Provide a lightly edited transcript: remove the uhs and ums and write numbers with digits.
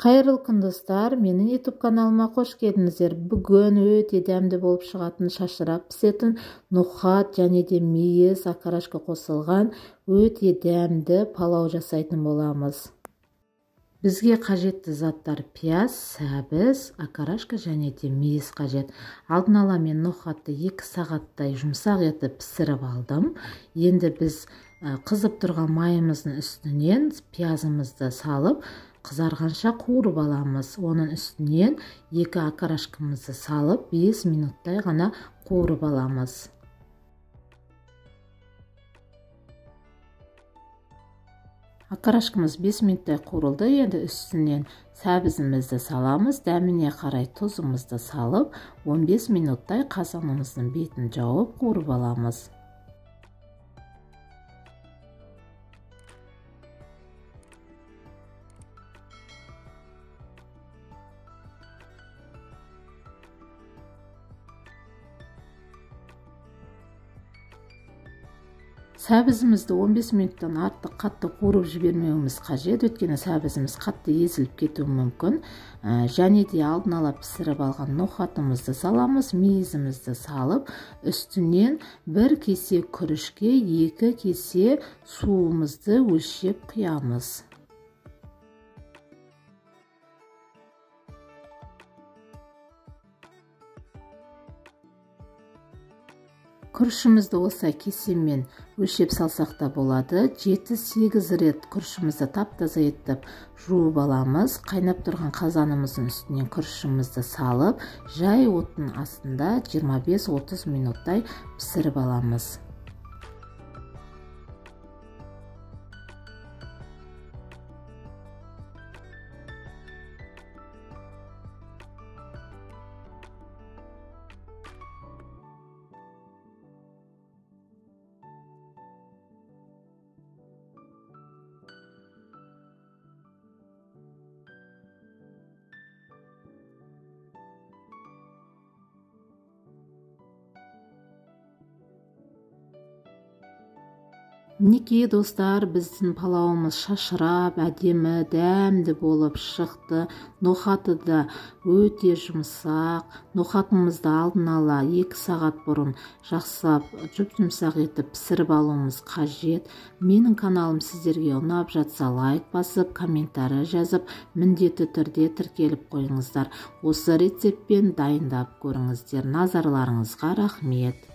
Кайрылуу күн достар, менин YouTube каналыма кош келдиңиздер. Бүгүн өтө дәмдүү болуп чыгатын, шашырап писетін нухат және де мейіз акарашка косулган өтө дәмдүү палау жасайтын боламыз. Бизге кажеттүү заттар пияз, сәбиз, акарашка және де мейіз кажет. Алдын ала мен нухатты 2 сааттай жумсак етип писирип алдым. Енді біз кызып турган майымыздын үстүнөн пиязымызды салып, кызарганча кууруп аламыз. Онун үстүнөн 2 акарашкамызды салып 5 минуттай гана кууруп аламыз. Акарашкамыз 5 минуттай куурулду. Енді үстүнөн сәбизимизди саламыз. Дәмине карай тузумузду салып, 15 минуттай казаныбыздын бетин жауып кууруп аламыз. Сәбизимизди 15 минуттан артык катты кууруп жибермеуибиз кажет, өткөнү сәбизimiz катты эзилип кетүү мүмкүн. Және де алдын ала писирип алган нухатымызды саламыз, мейизимизди салып, үстүнөн 1 кесе күрүчкө 2 кесе суубузду өлчөп куябыз. Күрүчүмүздү осай кесеммен өлчөп салсак да болот. 7-8 рет күрүчүмүздү таптаза этип жууп аламыз. Кайнап турган казаныбыздын үстүнөн күрүчүмүздү салып, жай оттун астында 25-30 минуттай писирип аламыз. Минекей достар, биздин палауыбыз шашырап, әдемі, дәмді болып шықты. Нухаты да өте жұмсақ. Нухатымызды алдын ала 2 саат бурун жаксылап жуп-жумсак етип писирип алуубуз кажет. Менин каналым сиздерге унап жатса, лайк басып, комментарий жазып, міндетті түрде тіркеліп коюңуздар. Осы рецептпен дайындап көрүңүздөр. Назарларыңызга рахмет.